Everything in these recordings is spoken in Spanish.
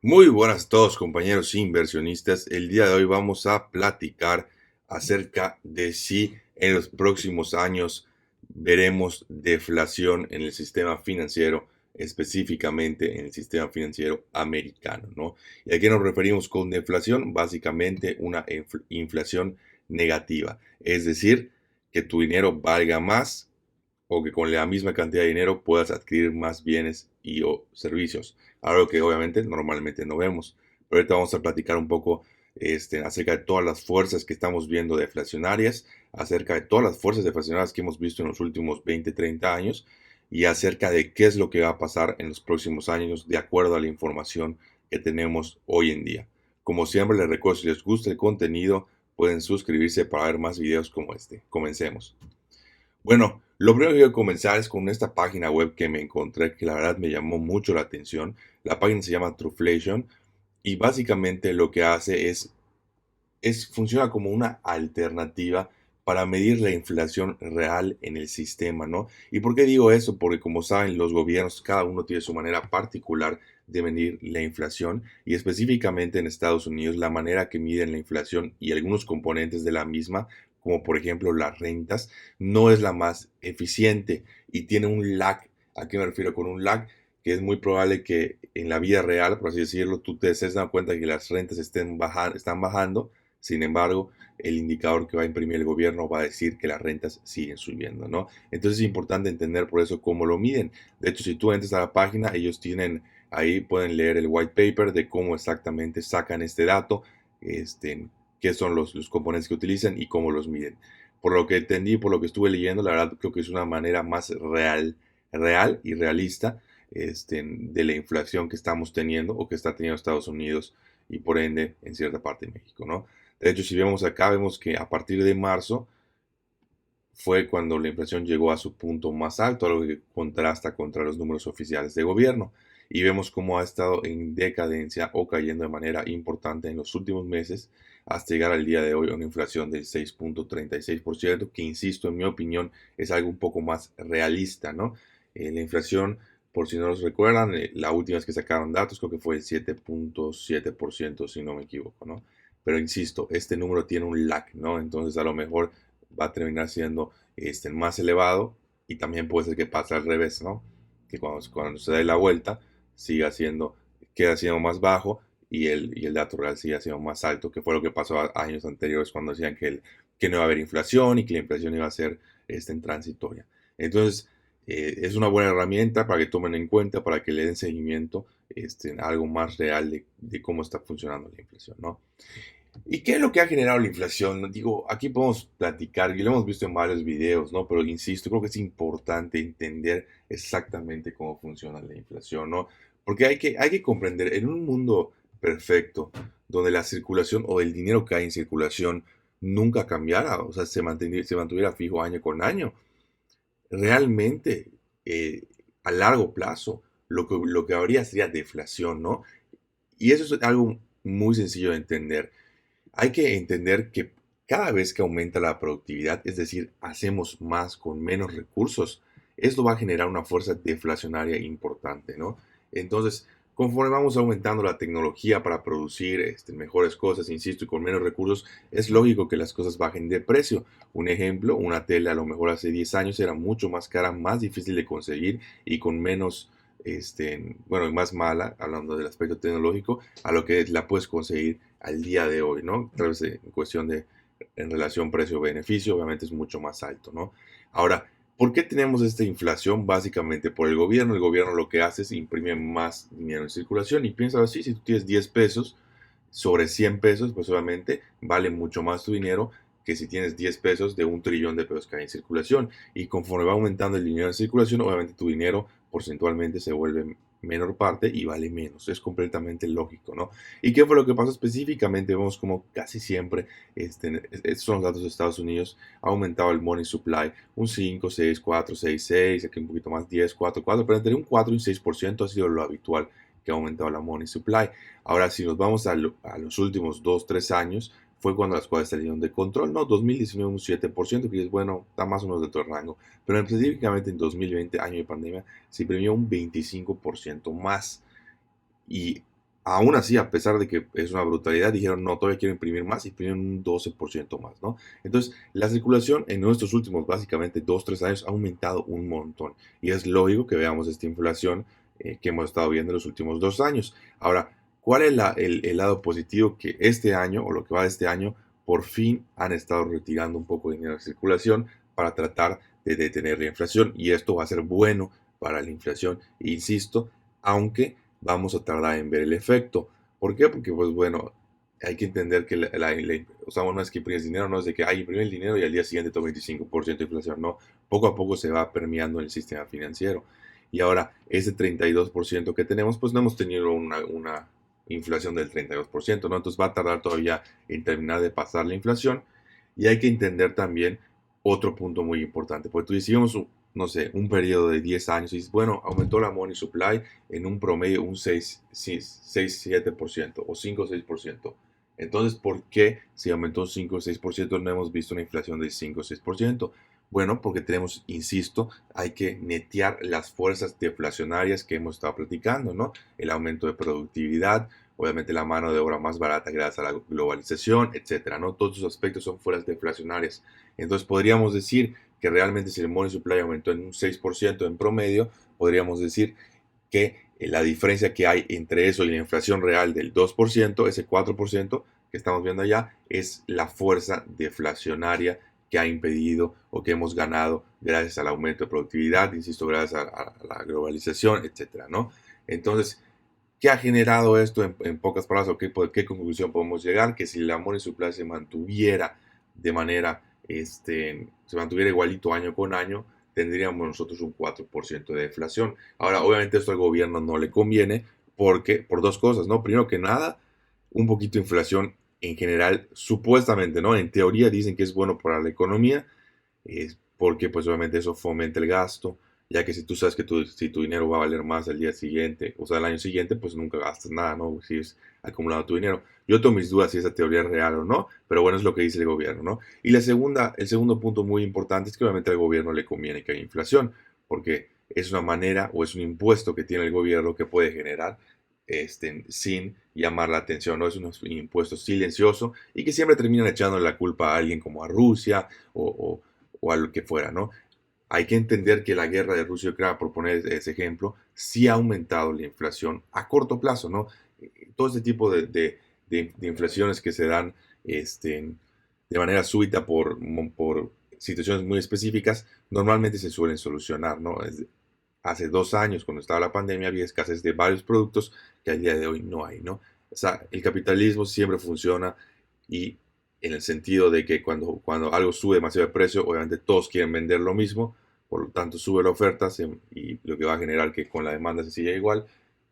Muy buenas a todos, compañeros inversionistas. El día de hoy vamos a platicar acerca de si en los próximos años veremos deflación en el sistema financiero, específicamente en el sistema financiero americano, ¿no? ¿Y a qué nos referimos con deflación? Básicamente una inflación negativa, es decir, que tu dinero valga más o que con la misma cantidad de dinero puedas adquirir más bienes y o servicios, algo que obviamente normalmente no vemos. Pero ahorita vamos a platicar un poco acerca de todas las fuerzas que estamos viendo deflacionarias, acerca de todas las fuerzas deflacionarias que hemos visto en los últimos 20, 30 años y acerca de qué es lo que va a pasar en los próximos años de acuerdo a la información que tenemos hoy en día. Como siempre, les recuerdo, si les gusta el contenido, pueden suscribirse para ver más videos como este. Comencemos. Bueno, lo primero que quiero comenzar es con esta página web que me encontré, que la verdad me llamó mucho la atención. La página se llama Truflation y básicamente lo que hace funciona como una alternativa para medir la inflación real en el sistema, ¿no? ¿Y por qué digo eso? Porque como saben, los gobiernos, cada uno tiene su manera particular de medir la inflación y específicamente en Estados Unidos la manera que miden la inflación y algunos componentes de la misma, como por ejemplo las rentas, no es la más eficiente y tiene un lag. ¿A qué me refiero con un lag? Que es muy probable que en la vida real, por así decirlo, tú te estés dando cuenta que las rentas están bajando. Sin embargo, el indicador que va a imprimir el gobierno va a decir que las rentas siguen subiendo, ¿no? Entonces es importante entender por eso cómo lo miden. De hecho, si tú entras a la página, ellos tienen ahí, pueden leer el white paper de cómo exactamente sacan este dato, qué son los componentes que utilizan y cómo los miden. Por lo que entendí, por lo que estuve leyendo, la verdad creo que es una manera más real y realista de la inflación que estamos teniendo o que está teniendo Estados Unidos y por ende en cierta parte de México, ¿no? De hecho, si vemos acá, vemos que a partir de marzo fue cuando la inflación llegó a su punto más alto, algo que contrasta contra los números oficiales de gobierno. Y vemos cómo ha estado en decadencia o cayendo de manera importante en los últimos meses hasta llegar al día de hoy a una inflación del 6.36%, que insisto, en mi opinión, es algo un poco más realista, ¿no? La inflación, por si no los recuerdan, la última vez que sacaron datos creo que fue el 7.7%, si no me equivoco, ¿no? Pero insisto, este número tiene un lag, ¿no? Entonces a lo mejor va a terminar siendo más elevado y también puede ser que pase al revés, ¿no? Que cuando se dé la vuelta siga siendo, queda siendo más bajo y el dato real siga siendo más alto, que fue lo que pasó a años anteriores cuando decían que no iba a haber inflación y que la inflación iba a ser en transitoria. Entonces, es una buena herramienta para que tomen en cuenta, para que le den seguimiento a algo más real de cómo está funcionando la inflación, ¿no? ¿Y qué es lo que ha generado la inflación? Digo, aquí podemos platicar, y lo hemos visto en varios videos, ¿no? Pero insisto, creo que es importante entender exactamente cómo funciona la inflación, ¿no? Porque hay que comprender, en un mundo perfecto, donde la circulación o el dinero que hay en circulación nunca cambiara, o sea, se mantuviera fijo año con año, realmente eh, a largo plazo lo que habría sería deflación, ¿no? Y eso es algo muy sencillo de entender. Hay que entender que cada vez que aumenta la productividad, es decir, hacemos más con menos recursos, esto va a generar una fuerza deflacionaria importante, ¿no? Entonces, conforme vamos aumentando la tecnología para producir mejores cosas, insisto, y con menos recursos, es lógico que las cosas bajen de precio. Un ejemplo, una tele a lo mejor hace 10 años era mucho más cara, más difícil de conseguir y con menos, bueno, y más mala, hablando del aspecto tecnológico, a lo que la puedes conseguir al día de hoy, ¿no? Tal vez en cuestión de, en relación precio-beneficio, obviamente es mucho más alto, ¿no? Ahora, ¿por qué tenemos esta inflación? Básicamente por el gobierno. El gobierno lo que hace es imprimir más dinero en circulación y piensa así, si tú tienes 10 pesos sobre 100 pesos, pues obviamente vale mucho más tu dinero que si tienes 10 pesos de 1 trillón de pesos que hay en circulación. Y conforme va aumentando el dinero en circulación, obviamente tu dinero porcentualmente se vuelve menor parte y vale menos. Es completamente lógico, ¿no? ¿Y qué fue lo que pasó específicamente? Vemos como casi siempre, estos son los datos de Estados Unidos, ha aumentado el money supply un 5, 6, 4, 6, 6, aquí un poquito más 10, 4, 4, pero entre un 4 y un 6% ha sido lo habitual que ha aumentado la money supply. Ahora, si nos vamos a los últimos 2, 3 años, fue cuando las cosas salieron de control, ¿no? 2019 un 7%, que es bueno, está más o menos dentro del rango, pero específicamente en 2020, año de pandemia, se imprimió un 25% más. Y Aún así, a pesar de que es una brutalidad, dijeron, no, todavía quiero imprimir más y imprimieron un 12% más, ¿no? Entonces, la circulación en nuestros últimos, básicamente, 2, 3 años ha aumentado un montón. Y es lógico que veamos esta inflación que hemos estado viendo en los últimos 2 años. Ahora, ¿cuál es el lado positivo? Que este año, o lo que va de este año, por fin han estado retirando un poco de dinero de circulación para tratar de detener la inflación. Y esto va a ser bueno para la inflación, insisto, aunque vamos a tardar en ver el efecto. ¿Por qué? Porque, pues bueno, hay que entender que o sea, no es que imprimes dinero, no es de que imprime el dinero y al día siguiente toma 25% de inflación, no, poco a poco se va permeando en el sistema financiero. Y ahora, ese 32% que tenemos, pues no hemos tenido una inflación del 32%, ¿no? Entonces va a tardar todavía en terminar de pasar la inflación. Y hay que entender también otro punto muy importante, porque tú decíamos, no sé, un periodo de 10 años y dices, bueno, aumentó la money supply en un promedio un 6 7% o 5 o 6%. Entonces, ¿por qué si aumentó un 5 o 6% no hemos visto una inflación del 5 o 6%? Bueno, porque tenemos, insisto, hay que netear las fuerzas deflacionarias que hemos estado platicando, ¿no? El aumento de productividad, obviamente la mano de obra más barata gracias a la globalización, etcétera, ¿no? Todos esos aspectos son fuerzas deflacionarias. Entonces, podríamos decir que realmente si el money supply aumentó en un 6% en promedio, podríamos decir que la diferencia que hay entre eso y la inflación real del 2%, ese 4% que estamos viendo allá, es la fuerza deflacionaria que ha impedido o que hemos ganado gracias al aumento de productividad, insisto, gracias a la globalización, etcétera, ¿no? Entonces, ¿qué ha generado esto en pocas palabras o qué conclusión podemos llegar? Que si la money supply se mantuviera de manera, se mantuviera igualito año con año, tendríamos nosotros un 4% de deflación. Ahora, obviamente esto al gobierno no le conviene por dos cosas, ¿no? Primero que nada, un poquito de inflación en general, supuestamente, ¿no? En teoría dicen que es bueno para la economía, porque pues obviamente eso fomenta el gasto, ya que si tú sabes que si tu dinero va a valer más al día siguiente, o sea, al año siguiente, pues nunca gastas nada, ¿no? Si es acumulado tu dinero. Yo tengo mis dudas si esa teoría es real o no, pero bueno, es lo que dice el gobierno, ¿no? Y el segundo punto muy importante es que obviamente al gobierno le conviene que haya inflación, porque es una manera o es un impuesto que tiene el gobierno que puede generar sin llamar la atención, ¿no? Es un impuesto silencioso y que siempre terminan echando la culpa a alguien como a Rusia o a lo que fuera, ¿no? Hay que entender que la guerra de Rusia y Ucrania, por poner ese ejemplo, sí ha aumentado la inflación a corto plazo, ¿no? Todo este tipo de inflaciones que se dan de manera súbita por situaciones muy específicas, normalmente se suelen solucionar, ¿no? Hace 2 años, cuando estaba la pandemia, había escasez de varios productos que al día de hoy no hay, ¿no? O sea, el capitalismo siempre funciona y en el sentido de que cuando algo sube demasiado de precio, obviamente todos quieren vender lo mismo, por lo tanto sube la oferta y lo que va a generar que con la demanda se siga igual,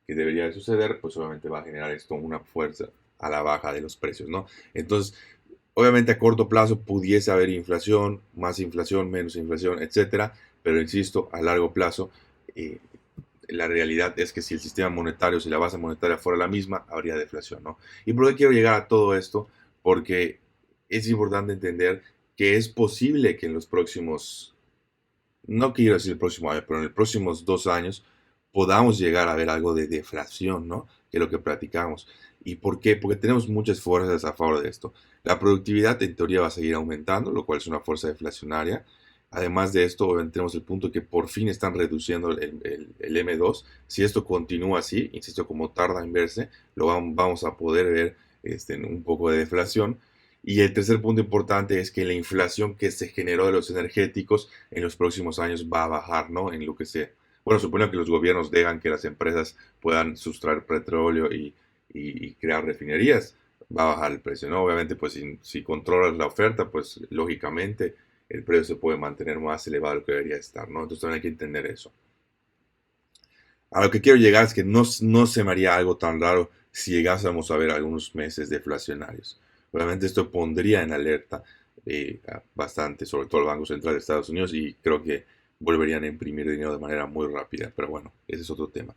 que debería de suceder, pues obviamente va a generar esto una fuerza a la baja de los precios, ¿no? Entonces, obviamente a corto plazo pudiese haber inflación, más inflación, menos inflación, etcétera, pero insisto, a largo plazo, eh, la realidad es que si el sistema monetario, si la base monetaria fuera la misma, habría deflación, ¿no? ¿Y por qué quiero llegar a todo esto? Porque es importante entender que es posible que en los próximos, no quiero decir el próximo año, pero en los próximos 2 años podamos llegar a ver algo de deflación, ¿no? Que es lo que platicamos. ¿Y por qué? Porque tenemos muchas fuerzas a favor de esto. La productividad en teoría va a seguir aumentando, lo cual es una fuerza deflacionaria. Además de esto, obviamente tenemos el punto que por fin están reduciendo el M2. Si esto continúa así, insisto, como tarda en verse, vamos a poder ver un poco de deflación. Y el tercer punto importante es que la inflación que se generó de los energéticos en los próximos años va a bajar, ¿no? En lo que bueno, supongo que los gobiernos dejan que las empresas puedan sustraer petróleo y crear refinerías, va a bajar el precio, ¿no? Obviamente, pues si controlas la oferta, pues lógicamente el precio se puede mantener más elevado de lo que debería estar, ¿no? Entonces también hay que entender eso. A lo que quiero llegar es que no se me haría algo tan raro si llegásemos a ver algunos meses deflacionarios. Obviamente esto pondría en alerta bastante, sobre todo el Banco Central de Estados Unidos, y creo que volverían a imprimir dinero de manera muy rápida. Pero bueno, ese es otro tema.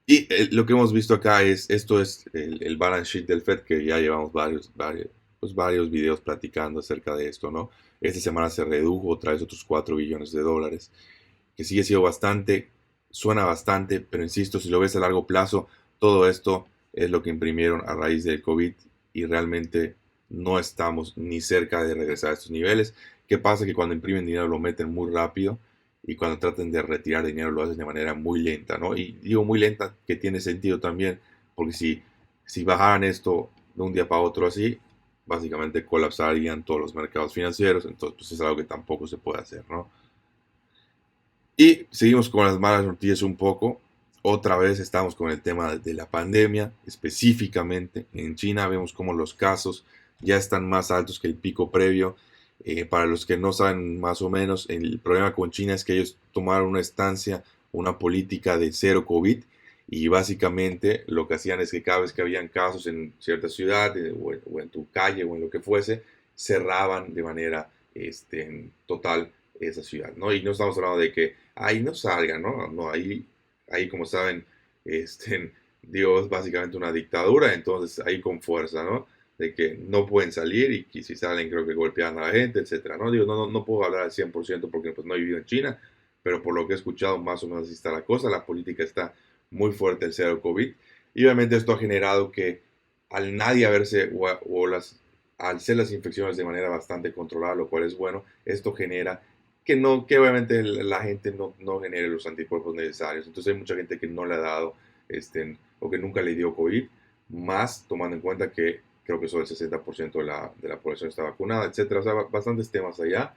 Y lo que hemos visto acá esto es el balance sheet del Fed, que ya llevamos varios videos platicando acerca de esto, ¿no? Esta semana se redujo otra vez otros 4 billones de dólares, que sigue siendo bastante, suena bastante, pero insisto, si lo ves a largo plazo, todo esto es lo que imprimieron a raíz del COVID y realmente no estamos ni cerca de regresar a estos niveles. ¿Qué pasa? Que cuando imprimen dinero lo meten muy rápido y cuando traten de retirar dinero lo hacen de manera muy lenta, ¿no? Y digo muy lenta que tiene sentido también, porque si bajaran esto de un día para otro así, básicamente colapsarían todos los mercados financieros, entonces pues es algo que tampoco se puede hacer, ¿no? Y seguimos con las malas noticias un poco. Otra vez estamos con el tema de la pandemia, específicamente en China vemos como los casos ya están más altos que el pico previo. Para los que no saben más o menos, el problema con China es que ellos tomaron una estancia, una política de cero COVID y básicamente lo que hacían es que cada vez que habían casos en cierta ciudad o en tu calle o en lo que fuese, cerraban de manera total esa ciudad, ¿no? Y no estamos hablando de que ahí no salgan, ¿no? No, ahí como saben, Dios es básicamente una dictadura, entonces ahí con fuerza, ¿no? De que no pueden salir y que si salen creo que golpean a la gente, etcétera, ¿no? Digo, no puedo hablar al 100% porque pues no he vivido en China, pero por lo que he escuchado más o menos así está la cosa, la política está muy fuerte el cero COVID y obviamente esto ha generado que al nadie haberse al ser las infecciones de manera bastante controlada, lo cual es bueno, esto genera que obviamente la gente no genere los anticuerpos necesarios. Entonces hay mucha gente que no le ha dado o que nunca le dio COVID, más tomando en cuenta que creo que solo el 60% de la población está vacunada, etcétera. O sea, bastantes temas allá.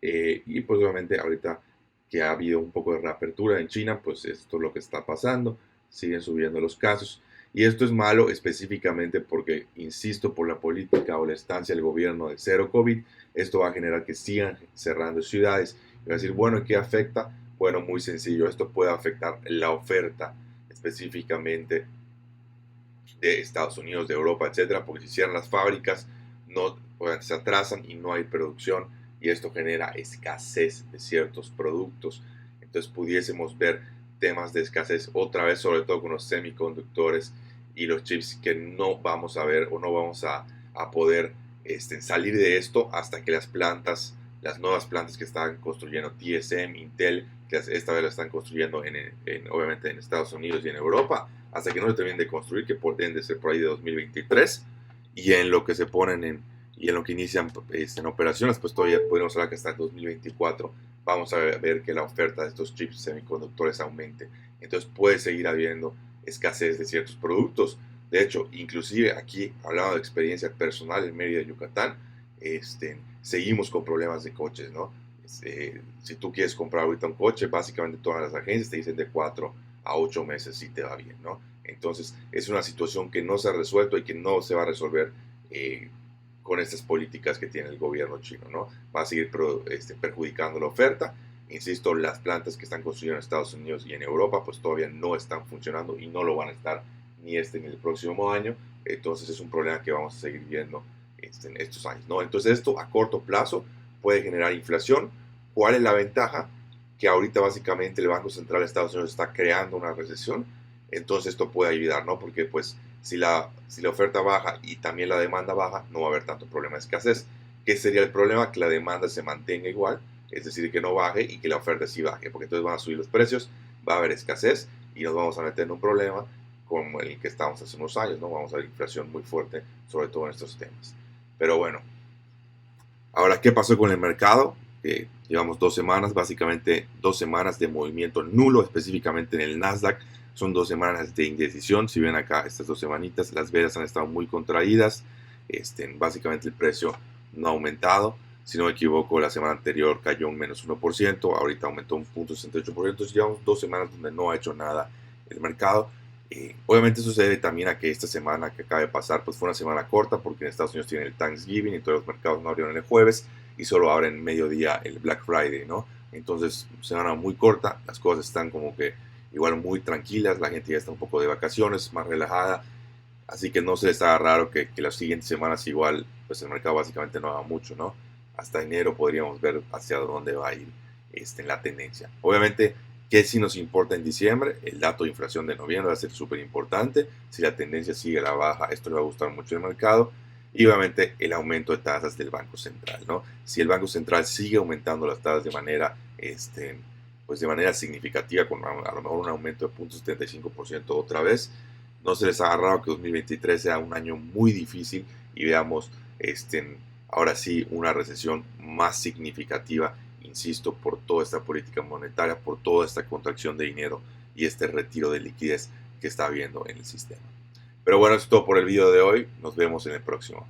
Y pues obviamente ahorita que ha habido un poco de reapertura en China, pues esto es lo que está pasando. Siguen subiendo los casos. Y esto es malo específicamente porque, insisto, por la política o la estancia del gobierno de cero COVID, esto va a generar que sigan cerrando ciudades. Y va a decir, bueno, ¿qué afecta? Bueno, muy sencillo, esto puede afectar la oferta específicamente de Estados Unidos, de Europa, etcétera, porque si cierran las fábricas, no, pues, se atrasan y no hay producción y esto genera escasez de ciertos productos. Entonces pudiésemos ver temas de escasez otra vez, sobre todo con los semiconductores y los chips que no vamos a ver o no vamos a poder salir de esto hasta que las nuevas plantas que están construyendo TSM, Intel, que esta vez la están construyendo obviamente en Estados Unidos y en Europa, hasta que no se terminen de construir, que deben de ser por ahí de 2023, y en lo que se ponen y en lo que inician en operaciones, pues todavía podemos hablar que hasta el 2024 vamos a ver que la oferta de estos chips semiconductores aumente. Entonces puede seguir habiendo escasez de ciertos productos. De hecho, inclusive aquí, hablando de experiencia personal en Mérida, Yucatán, seguimos con problemas de coches, ¿no? Si tú quieres comprar ahorita un coche, básicamente todas las agencias te dicen de 4 a 8 meses si te va bien, ¿no? Entonces es una situación que no se ha resuelto y que no se va a resolver con estas políticas que tiene el gobierno chino, ¿no? Va a seguir perjudicando la oferta. Insisto, las plantas que están construyendo en Estados Unidos y en Europa pues todavía no están funcionando y no lo van a estar ni ni el próximo año. Entonces es un problema que vamos a seguir viendo en estos años, ¿no? Entonces esto a corto plazo puede generar inflación. ¿Cuál es la ventaja? Que ahorita básicamente el Banco Central de Estados Unidos está creando una recesión, entonces esto puede ayudar, ¿no? Porque pues si la oferta baja y también la demanda baja, no va a haber tanto problema de escasez. ¿Qué sería el problema? Que la demanda se mantenga igual, es decir, que no baje y que la oferta sí baje, porque entonces van a subir los precios, va a haber escasez y nos vamos a meter en un problema como el que estábamos hace unos años, ¿no? Vamos a ver inflación muy fuerte, sobre todo en estos temas. Pero bueno, ahora, ¿qué pasó con el mercado? Llevamos 2 semanas, básicamente 2 semanas de movimiento nulo, específicamente en el Nasdaq. Son 2 semanas de indecisión. Si ven acá estas 2 semanitas, las velas han estado muy contraídas. Básicamente el precio no ha aumentado. Si no me equivoco, la semana anterior cayó un menos 1%, ahorita aumentó un 0.68%. Entonces llevamos 2 semanas donde no ha hecho nada el mercado. Obviamente eso se debe también a que esta semana que acaba de pasar pues fue una semana corta porque en Estados Unidos tienen el Thanksgiving y todos los mercados no abrieron el jueves y solo abren mediodía el Black Friday, ¿no? Entonces, semana muy corta, las cosas están como que igual muy tranquilas, la gente ya está un poco de vacaciones, más relajada, así que no se les haga raro que las siguientes semanas igual pues el mercado básicamente no haga mucho, ¿no? Hasta enero podríamos ver hacia dónde va a ir en la tendencia. Obviamente, ¿qué sí nos importa en diciembre? El dato de inflación de noviembre va a ser súper importante. Si la tendencia sigue a la baja, esto le va a gustar mucho al mercado. Y obviamente el aumento de tasas del Banco Central, ¿no? Si el Banco Central sigue aumentando las tasas de manera, pues de manera significativa, con a lo mejor un aumento de 0.75% otra vez, no se les haga raro que 2023 sea un año muy difícil y veamos ahora sí una recesión más significativa, insisto, por toda esta política monetaria, por toda esta contracción de dinero y este retiro de liquidez que está habiendo en el sistema. Pero bueno, eso es todo por el video de hoy. Nos vemos en el próximo.